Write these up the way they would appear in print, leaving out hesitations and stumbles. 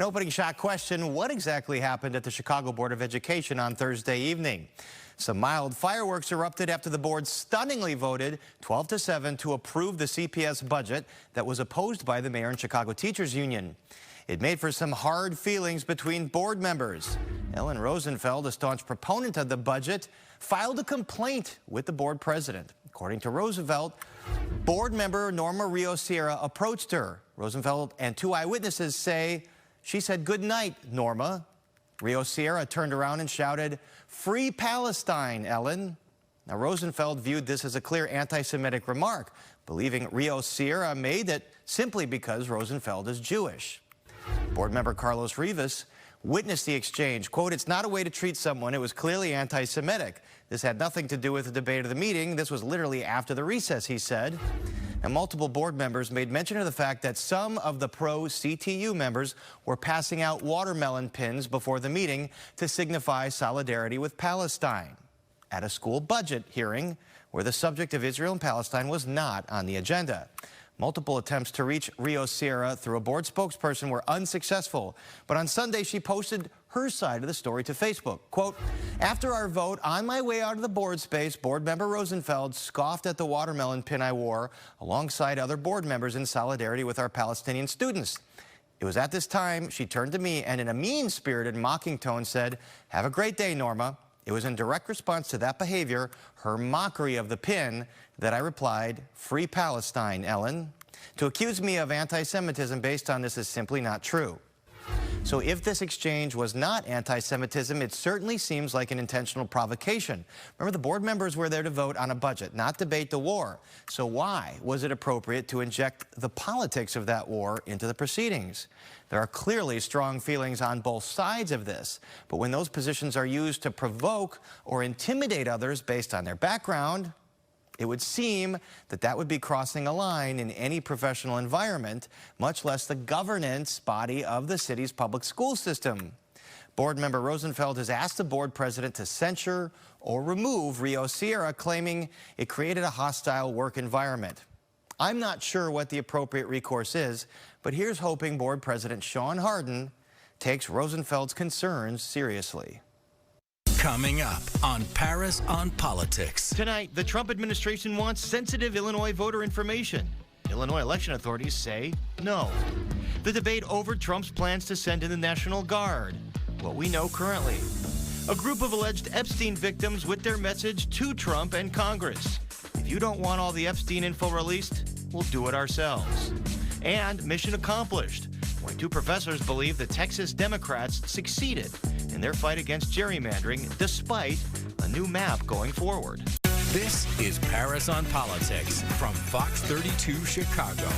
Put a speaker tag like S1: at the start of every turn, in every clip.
S1: An opening shot question: what exactly happened at the Chicago Board of Education on Thursday evening? Some mild fireworks erupted after the board stunningly voted 12-7 to approve the CPS budget that was opposed by the mayor and Chicago Teachers Union. It made for some hard feelings between board members. Ellen Rosenfeld, a staunch proponent of the budget, filed a complaint with the board president. According to Roosevelt, board member Norma Rios Sierra approached her. Rosenfeld and two eyewitnesses say she said, "Good night, Norma." Rios Sierra turned around and shouted, "Free Palestine, Ellen." Now, Rosenfeld viewed this as a clear anti-Semitic remark, believing Rios Sierra made it simply because Rosenfeld is Jewish. Board member Carlos Rivas witnessed the exchange. Quote, "It's not a way to treat someone. It was clearly anti-Semitic. This had nothing to do with the debate of the meeting. This was literally after the recess," he said. And multiple board members made mention of the fact that some of the pro-CTU members were passing out watermelon pins before the meeting to signify solidarity with Palestine at a school budget hearing where the subject of Israel and Palestine was not on the agenda. Multiple attempts to reach Rios Sierra through a board spokesperson were unsuccessful. But on Sunday, she posted her side of the story to Facebook. Quote, "After our vote, on my way out of the board space, board member Rosenfeld scoffed at the watermelon pin I wore alongside other board members in solidarity with our Palestinian students. It was at this time she turned to me and in a mean-spirited, mocking tone said, 'Have a great day, Norma.' It was in direct response to that behavior, her mockery of the pin, that I replied, 'Free Palestine, Ellen.' To accuse me of anti-Semitism based on this is simply not true." So if this exchange was not anti-Semitism, it certainly seems like an intentional provocation. Remember, the board members were there to vote on a budget, not debate the war. So why was it appropriate to inject the politics of that war into the proceedings? There are clearly strong feelings on both sides of this, but when those positions are used to provoke or intimidate others based on their background, it would seem that that would be crossing a line in any professional environment, much less the governance body of the city's public school system. Board member Rosenfeld has asked the board president to censure or remove Rios Sierra, claiming it created a hostile work environment. I'm not sure what the appropriate recourse is, but here's hoping board president Sean Hardin takes Rosenfeld's concerns seriously.
S2: Coming up on Paris on Politics.
S1: Tonight, the Trump administration wants sensitive Illinois voter information. Illinois election authorities say no. The debate over Trump's plans to send in the National Guard. What we know currently. A group of alleged Epstein victims with their message to Trump and Congress. If you don't want all the Epstein info released, we'll do it ourselves. And mission accomplished, when two professors believe the Texas Democrats succeeded in their fight against gerrymandering despite a new map going forward.
S2: This is Paris on Politics from Fox 32 Chicago.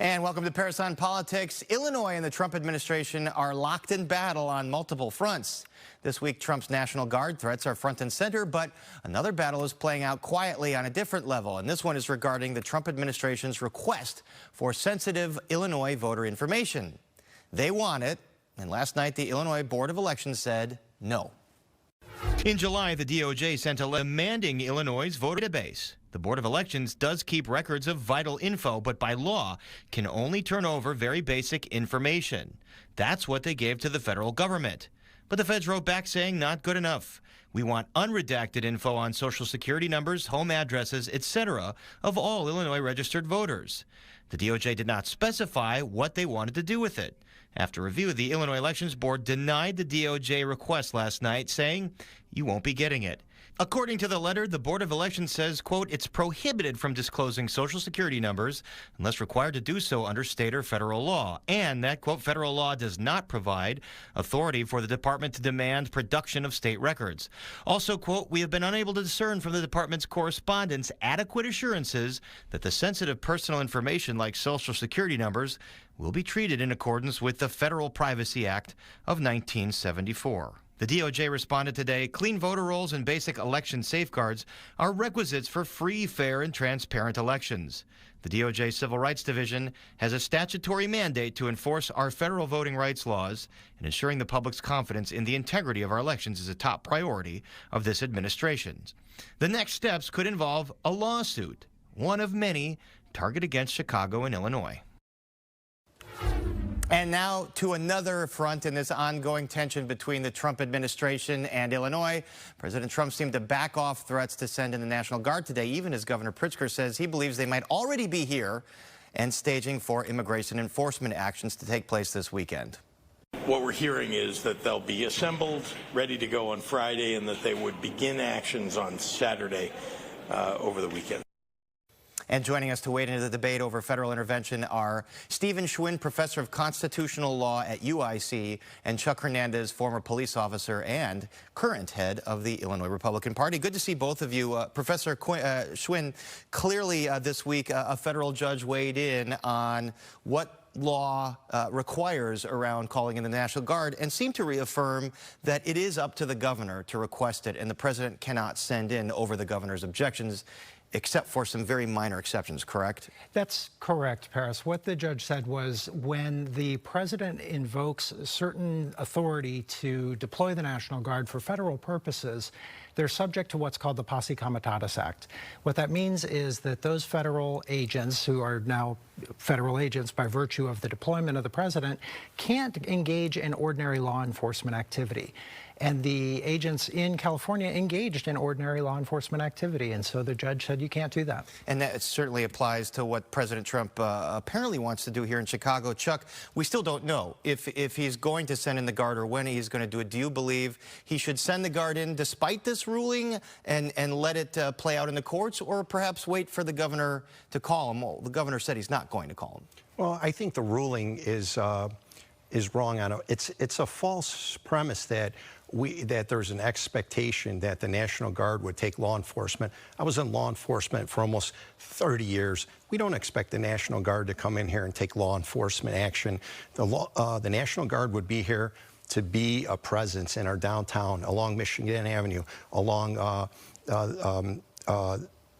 S1: And welcome to Paris on Politics. Illinois and the Trump administration are locked in battle on multiple fronts. This week, Trump's National Guard threats are front and center, but another battle is playing out quietly on a different level, and this one is regarding the Trump administration's request for sensitive Illinois voter information. They want it, and last night the Illinois Board of Elections said no. In July, the DOJ sent a letter demanding Illinois' voter database. The Board of Elections does keep records of vital info, but by law can only turn over very basic information. That's what they gave to the federal government. But the feds wrote back saying not good enough. We want unredacted info on Social Security numbers, home addresses, etc. of all Illinois registered voters. The DOJ did not specify what they wanted to do with it. After review, the Illinois Elections Board denied the DOJ request last night, saying you won't be getting it. According to the letter, the Board of Elections says, quote, it's prohibited from disclosing Social Security numbers unless required to do so under state or federal law, and that, quote, federal law does not provide authority for the department to demand production of state records. Also, quote, we have been unable to discern from the department's correspondence adequate assurances that the sensitive personal information like Social Security numbers will be treated in accordance with the Federal Privacy Act of 1974. The DOJ responded today, clean voter rolls and basic election safeguards are requisites for free, fair, and transparent elections. The DOJ Civil Rights Division has a statutory mandate to enforce our federal voting rights laws, and ensuring the public's confidence in the integrity of our elections is a top priority of this administration. The next steps could involve a lawsuit, one of many, target against Chicago and Illinois. And now to another front in this ongoing tension between the Trump administration and Illinois. President Trump seemed to back off threats to send in the National Guard today, even as Governor Pritzker says he believes they might already be here and staging for immigration enforcement actions to take place this weekend.
S3: What we're hearing is that they'll be assembled, ready to go on Friday, and that they would begin actions on Saturday over the weekend.
S1: And joining us to wade into the debate over federal intervention are Stephen Schwinn, professor of constitutional law at UIC, and Chuck Hernandez, former police officer and current head of the Illinois Republican Party. Good to see both of you. Professor Schwinn, clearly this week a federal judge weighed in on what law requires around calling in the National Guard and seemed to reaffirm that it is up to the governor to request it, and the president cannot send in over the governor's objections, except for some very minor exceptions, correct?
S4: That's correct, Paris. What the judge said was when the president invokes certain authority to deploy the National Guard for federal purposes, they're subject to what's called the Posse Comitatus Act. What that means is that those federal agents, who are now federal agents by virtue of the deployment of the president, can't engage in ordinary law enforcement activity. And the agents in California engaged in ordinary law enforcement activity, and so the judge said you can't do that.
S1: And that certainly applies to what President Trump apparently wants to do here in Chicago. Chuck, we still don't know if he's going to send in the Guard or when he's going to do it. Do you believe he should send the Guard in despite this ruling and let it play out in the courts, or perhaps wait for the governor to call him? Well, the governor said he's not going to call him.
S5: Well, I think the ruling is wrong on it. It's a false premise that there's an expectation that the National Guard would take law enforcement. I was in law enforcement for almost 30 years. We don't expect the National Guard to come in here and take law enforcement action. The National Guard would be here to be a presence in our downtown, along Michigan Avenue, along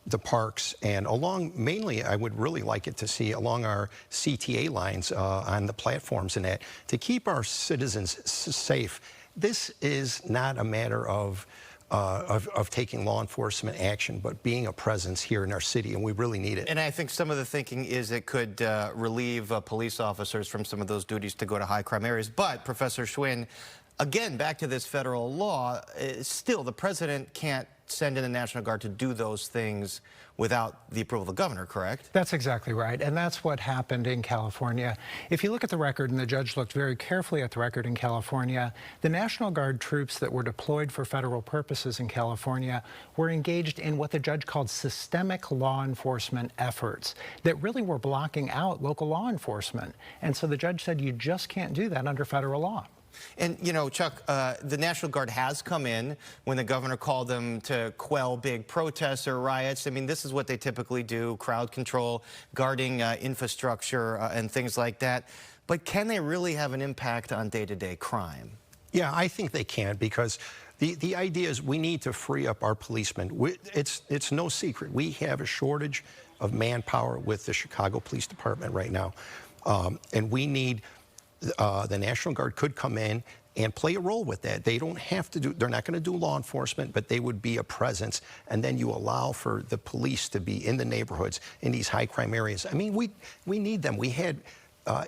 S5: the parks, and along, mainly I would really like it to see along our CTA lines on the platforms and that, to keep our citizens safe. This is not a matter of taking law enforcement action, but being a presence here in our city, and we really need it.
S1: And I think some of the thinking is it could relieve police officers from some of those duties to go to high crime areas. But, Professor Schwinn, again, back to this federal law, still the president can't send in the National Guard to do those things without the approval of the governor, correct?
S4: That's exactly right, and that's what happened in California. If you look at the record, and the judge looked very carefully at the record in California, the National Guard troops that were deployed for federal purposes in California were engaged in what the judge called systemic law enforcement efforts that really were blocking out local law enforcement. And so the judge said you just can't do that under federal law.
S1: And, you know, Chuck, the National Guard has come in when the governor called them to quell big protests or riots. I mean, this is what they typically do, crowd control, guarding infrastructure and things like that. But can they really have an impact on day-to-day crime?
S5: Yeah, I think they can, because the idea is we need to free up our policemen. It's no secret. We have a shortage of manpower with the Chicago Police Department right now. And we need... the National Guard could come in and play a role with that. They don't have to do, they're not going to do law enforcement, but they would be a presence. And then you allow for the police to be in the neighborhoods, in these high crime areas. I mean, we need them. We had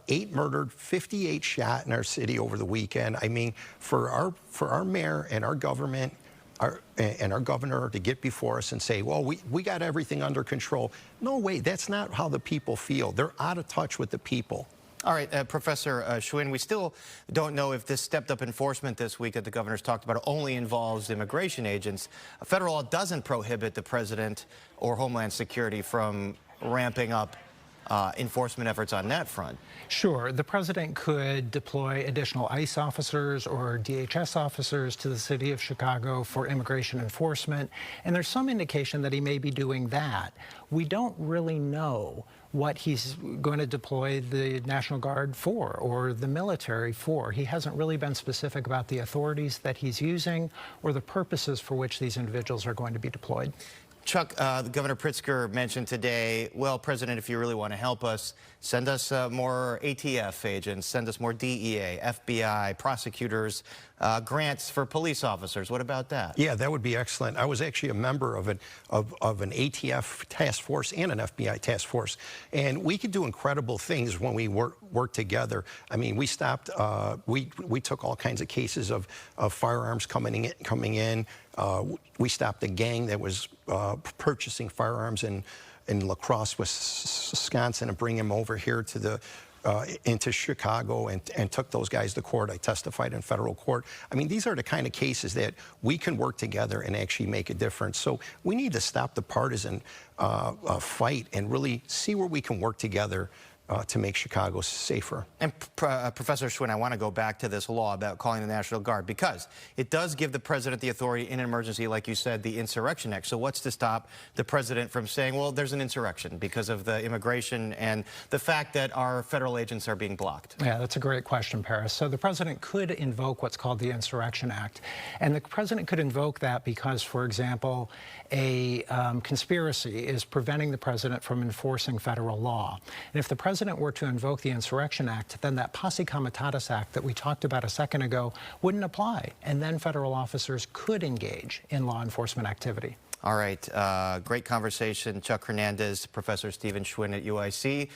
S5: 8 murdered, 58 shot in our city over the weekend. I mean, for our mayor and our government, and our governor to get before us and say, well, we got everything under control. No way, that's not how the people feel. They're out of touch with the people.
S1: All right, Professor Schwinn, we still don't know if this stepped-up enforcement this week that the governor's talked about only involves immigration agents. Federal law doesn't prohibit the president or Homeland Security from ramping up enforcement efforts on that front.
S4: Sure. The president could deploy additional ICE officers or DHS officers to the city of Chicago for immigration enforcement, and there's some indication that he may be doing that. We don't really know what he's going to deploy the National Guard for or the military for. He hasn't really been specific about the authorities that he's using or the purposes for which these individuals are going to be deployed.
S1: Chuck, Governor Pritzker mentioned today, well, President, if you really want to help us, send us more ATF agents, send us more DEA, FBI, prosecutors, grants for police officers. What about that?
S5: Yeah, that would be excellent. I was actually a member of an ATF task force and an FBI task force, and we could do incredible things when we work together. I mean, we stopped. We took all kinds of cases of firearms coming in. We stopped a gang that was purchasing firearms in La Crosse, Wisconsin, and bring them over here to the into Chicago and took those guys to court. I testified in federal court. I mean, these are the kind of cases that we can work together and actually make a difference. So we need to stop the partisan fight and really see where we can work together to make Chicago safer.
S1: And Professor Schwinn, I want to go back to this law about calling the National Guard because it does give the president the authority in an emergency, like you said, the Insurrection Act. So what's to stop the president from saying, well, there's an insurrection because of the immigration and the fact that our federal agents are being blocked?
S4: Yeah, that's a great question, Paris. So the president could invoke what's called the Insurrection Act. And the president could invoke that because, for example, a conspiracy is preventing the president from enforcing federal law. And if the president were to invoke the Insurrection Act, then that Posse Comitatus Act that we talked about a second ago wouldn't apply. And then federal officers could engage in law enforcement activity.
S1: All right, great conversation. Chuck Hernandez, Professor Stephen Schwinn at UIC.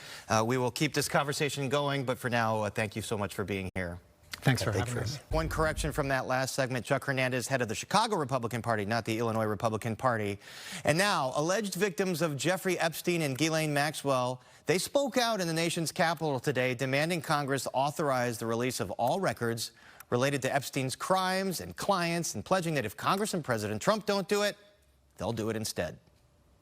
S1: We will keep this conversation going, but for now, thank you so much for being here.
S4: Thanks for having us.
S1: One correction from that last segment. Chuck Hernandez, head of the Chicago Republican Party, not the Illinois Republican Party. And now, alleged victims of Jeffrey Epstein and Ghislaine Maxwell, they spoke out in the nation's capital today, demanding Congress authorize the release of all records related to Epstein's crimes and clients, and pledging that if Congress and President Trump don't do it, they'll do it instead.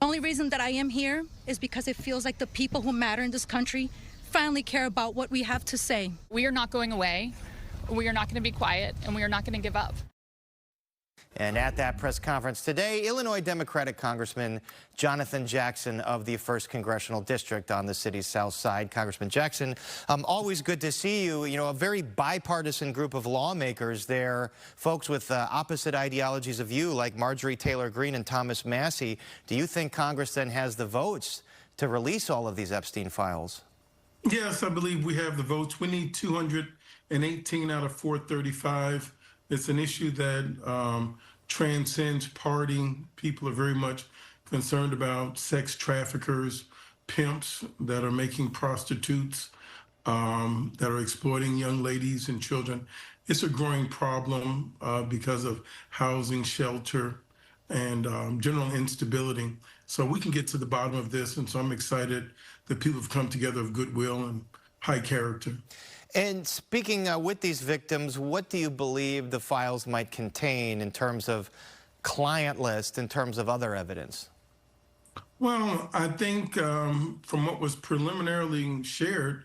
S6: The only reason that I am here is because it feels like the people who matter in this country finally care about what we have to say.
S7: We are not going away. We are not going to be quiet, and we are not going to give up.
S1: And at that press conference today, Illinois Democratic Congressman Jonathan Jackson of the 1st Congressional District on the city's south side. Congressman Jackson, always good to see you. You know, a very bipartisan group of lawmakers there, folks with opposite ideologies of you, like Marjorie Taylor Greene and Thomas Massey. Do you think Congress then has the votes to release all of these Epstein files?
S8: Yes, I believe we have the votes. We need 218 out of 435. It's an issue that transcends party. People are very much concerned about sex traffickers, pimps that are making prostitutes, that are exploiting young ladies and children. It's a growing problem because of housing, shelter, and general instability. So we can get to the bottom of this, and so I'm excited that people have come together of goodwill and high character.
S1: And speaking with these victims, what do you believe the files might contain in terms of client list, in terms of other evidence?
S8: Well, I think from what was preliminarily shared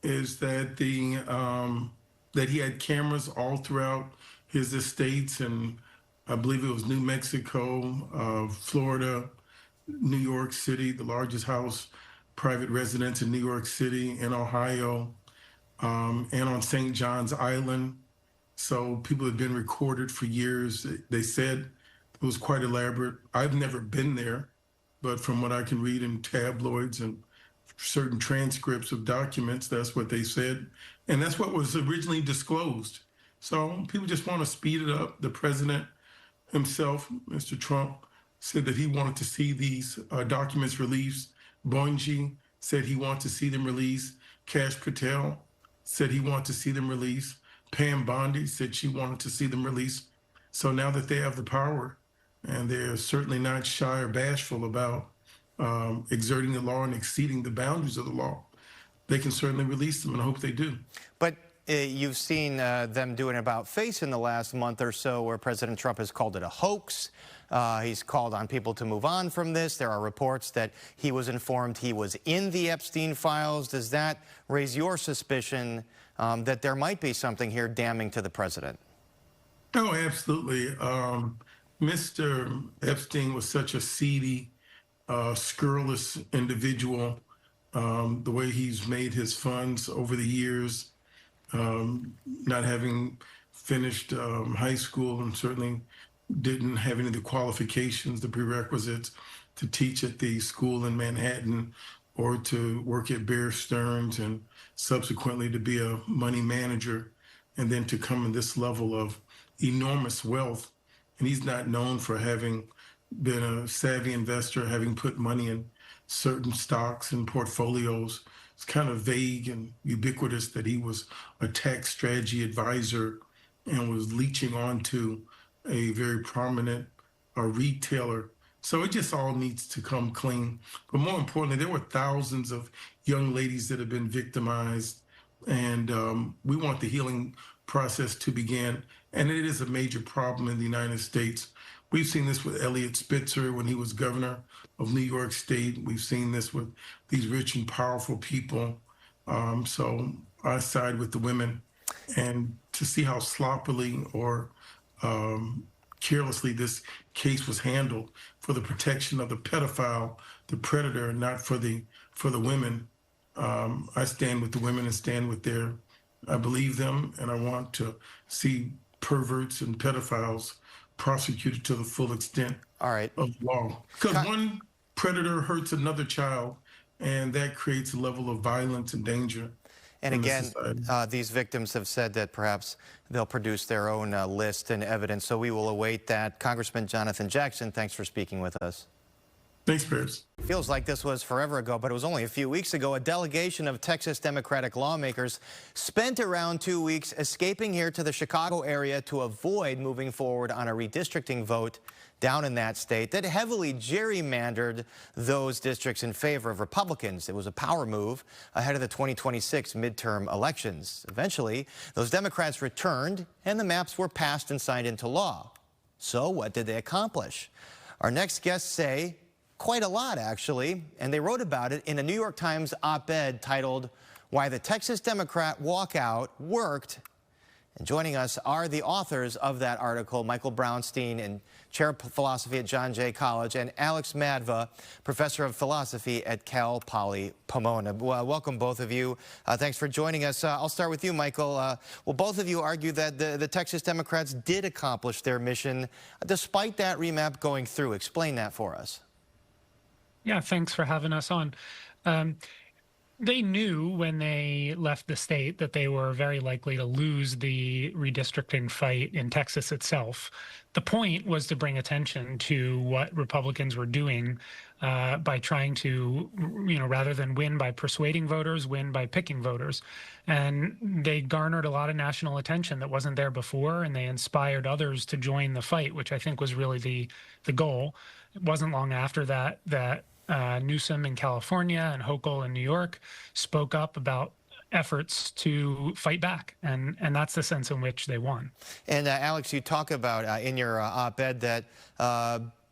S8: is that that he had cameras all throughout his estates, and I believe it was New Mexico, Florida, New York City, the largest house private residence in New York City, in Ohio, and on St. John's Island. So people had been recorded for years. They said it was quite elaborate. I've never been there, but from what I can read in tabloids and certain transcripts of documents, that's what they said. And that's what was originally disclosed. So people just want to speed it up. The president himself, Mr. Trump, said that he wanted to see these documents released. Bonji said he wanted to see them released. Kash Patel said he wanted to see them released. Pam Bondi said she wanted to see them released. So now that they have the power, and they're certainly not shy or bashful about exerting the law and exceeding the boundaries of the law, they can certainly release them, and I hope they do.
S1: But you've seen them do an about-face in the last month or so where President Trump has called it a hoax. He's called on people to move on from this. There are reports that he was informed he was in the Epstein files. Does that raise your suspicion that there might be something here damning to the president?
S8: Oh, absolutely. Mr. Epstein was such a seedy, scurrilous individual. The way he's made his funds over the years, not having finished high school, and certainly didn't have any of the qualifications, the prerequisites to teach at the school in Manhattan or to work at Bear Stearns and subsequently to be a money manager, and then to come in this level of enormous wealth, and he's not known for having been a savvy investor, having put money in certain stocks and portfolios. It's kind of vague and ubiquitous that he was a tax strategy advisor and was leeching onto a very prominent retailer. So it just all needs to come clean. But more importantly, there were thousands of young ladies that have been victimized, and we want the healing process to begin. And it is a major problem in the United States. We've seen this with Eliot Spitzer when he was governor of New York State. We've seen this with these rich and powerful people. So I side with the women. And to see how sloppily or carelessly this case was handled for the protection of the pedophile, the predator, and not for the women. I stand with the women and stand with I believe them, and I want to see perverts and pedophiles prosecuted to the full extent of the law. Because one predator hurts another child, and that creates a level of violence and danger.
S1: And again, these victims have said that perhaps they'll produce their own list and evidence, so we will await that. Congressman Jonathan Jackson, thanks for speaking with us.
S8: Thanks, Pierce.
S1: Feels like this was forever ago, but it was only a few weeks ago. A delegation of Texas Democratic lawmakers spent around 2 weeks escaping here to the Chicago area to avoid moving forward on a redistricting vote down in that state that heavily gerrymandered those districts in favor of Republicans. It was a power move ahead of the 2026 midterm elections. Eventually, those Democrats returned and the maps were passed and signed into law. So what did they accomplish? Our next guests say quite a lot, actually, and they wrote about it in a New York Times op-ed titled, "Why the Texas Democrat Walkout Worked." And joining us are the authors of that article, Michael Brownstein, and Chair of Philosophy at John Jay College, and Alex Madva, Professor of Philosophy at Cal Poly Pomona. Well, welcome, both of you. Thanks for joining us. I'll start with you, Michael. Well, both of you argue that the Texas Democrats did accomplish their mission despite that remap going through. Explain that for us.
S9: Yeah, thanks for having us on. They knew when they left the state that they were very likely to lose the redistricting fight in Texas itself. The point was to bring attention to what Republicans were doing by trying to, rather than win by persuading voters, win by picking voters. And they garnered a lot of national attention that wasn't there before, and they inspired others to join the fight, which I think was really the goal. It wasn't long after that Newsom in California and Hochul in New York spoke up about efforts to fight back, and that's the sense in which they won. And
S1: Alex, you talk about in your op-ed that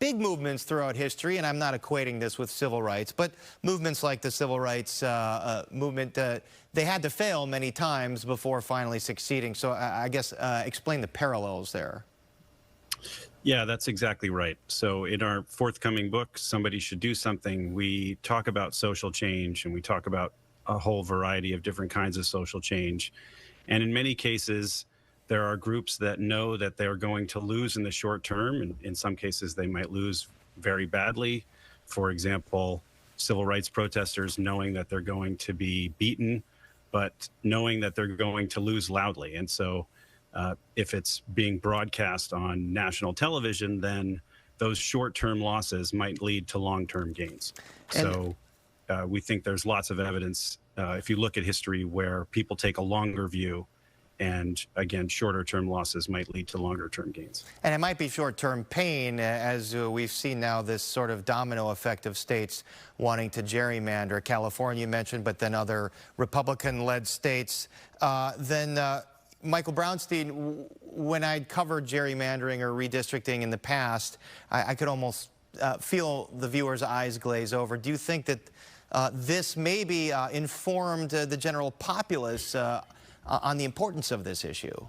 S1: big movements throughout history, and I'm not equating this with civil rights, but movements like the civil rights movement, they had to fail many times before finally succeeding. So I guess explain the parallels there.
S10: Yeah, that's exactly right. So in our forthcoming book, Somebody Should Do Something, we talk about social change, and we talk about a whole variety of different kinds of social change. And in many cases, there are groups that know that they're going to lose in the short term. And in some cases, they might lose very badly. For example, civil rights protesters knowing that they're going to be beaten, but knowing that they're going to lose loudly. And so if it's being broadcast on national television, then those short-term losses might lead to long-term gains. So we think there's lots of evidence, if you look at history, where people take a longer view, and again, shorter-term losses might lead to longer-term gains.
S1: And it might be short-term pain, as we've seen now this sort of domino effect of states wanting to gerrymander. California you mentioned, but then other Republican-led states. Michael Brownstein, when I'd covered gerrymandering or redistricting in the past, I could almost feel the viewer's eyes glaze over. Do you think that this maybe informed the general populace on the importance of this issue?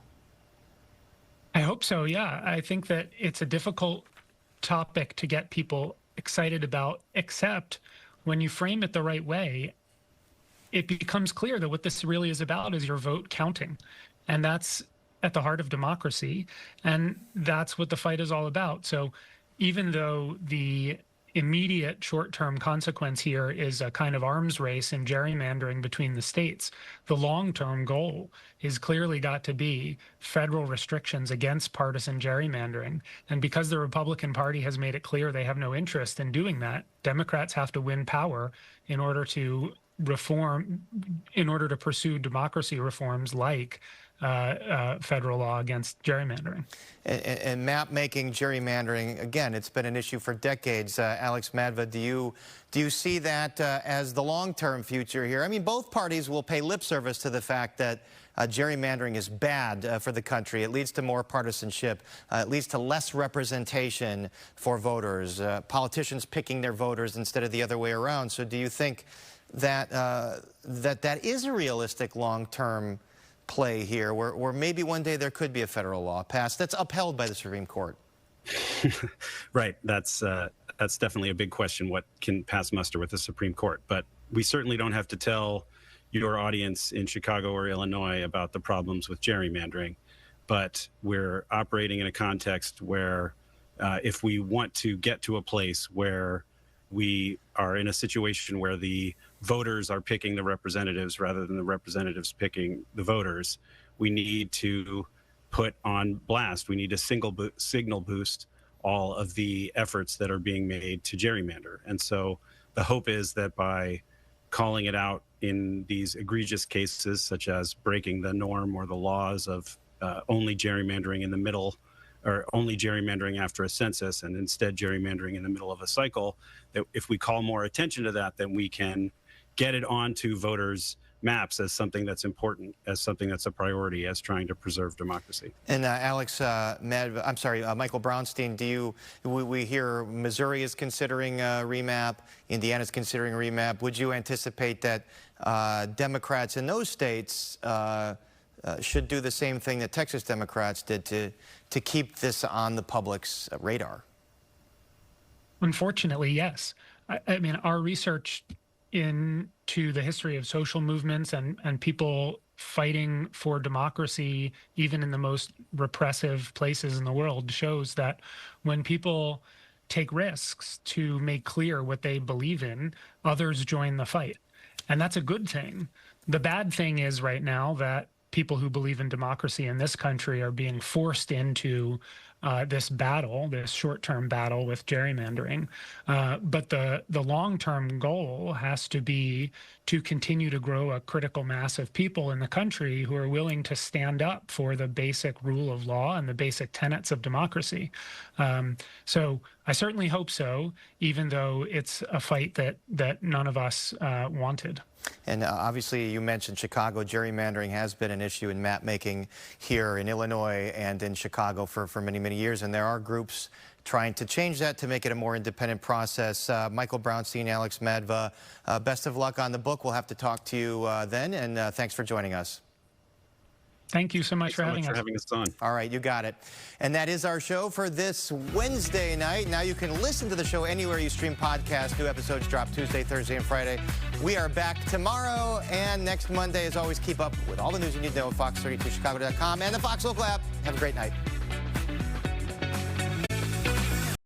S9: I hope so, yeah. I think that it's a difficult topic to get people excited about, except when you frame it the right way, it becomes clear that what this really is about is your vote counting. And that's at the heart of democracy. And that's what the fight is all about. So even though the immediate short-term consequence here is a kind of arms race in gerrymandering between the states. The long-term goal is clearly got to be federal restrictions against partisan gerrymandering. And because the Republican Party has made it clear they have no interest in doing that, Democrats have to win power in order to pursue democracy reforms like federal law against gerrymandering.
S1: And map-making, gerrymandering, again, it's been an issue for decades. Alex Madva, do you see that as the long-term future here? I mean, both parties will pay lip service to the fact that gerrymandering is bad for the country. It leads to more partisanship. It leads to less representation for voters. Politicians picking their voters instead of the other way around. So do you think that that is a realistic long-term play here, where maybe one day there could be a federal law passed that's upheld by the Supreme Court?
S10: Right. That's definitely a big question, what can pass muster with the Supreme Court. But we certainly don't have to tell your audience in Chicago or Illinois about the problems with gerrymandering. But we're operating in a context where if we want to get to a place where we are in a situation where the voters are picking the representatives rather than the representatives picking the voters, we need to put on blast. We need to signal boost all of the efforts that are being made to gerrymander. And so the hope is that by calling it out in these egregious cases, such as breaking the norm or the laws of only gerrymandering in the middle, or only gerrymandering after a census and instead gerrymandering in the middle of a cycle, that if we call more attention to that, then we can get it onto voters' maps as something that's important, as something that's a priority, as trying to preserve democracy.
S1: And Alex, Michael Brownstein, we hear Missouri is considering remap, Indiana's considering remap. Would you anticipate that Democrats in those states should do the same thing that Texas Democrats did to keep this on the public's radar?
S9: Unfortunately, yes. I mean, our research into the history of social movements and people fighting for democracy, even in the most repressive places in the world, shows that when people take risks to make clear what they believe in, others join the fight. And that's a good thing. The bad thing is right now that people who believe in democracy in this country are being forced into this battle, this short-term battle with gerrymandering. But the long-term goal has to be to continue to grow a critical mass of people in the country who are willing to stand up for the basic rule of law and the basic tenets of democracy. So I certainly hope so, even though it's a fight that none of us wanted.
S1: And obviously, you mentioned Chicago. Gerrymandering has been an issue in map making here in Illinois and in Chicago for many, many years. And there are groups trying to change that to make it a more independent process. Michael Brownstein, Alex Madva, best of luck on the book. We'll have to talk to you then. And thanks for joining us.
S9: Thank you so much for having
S10: us on.
S1: All right, you got it. And that is our show for this Wednesday night. Now you can listen to the show anywhere you stream podcasts. New episodes drop Tuesday, Thursday, and Friday. We are back tomorrow and next Monday. As always, keep up with all the news you need to know at fox32chicago.com and the Fox Local app. Have a great night.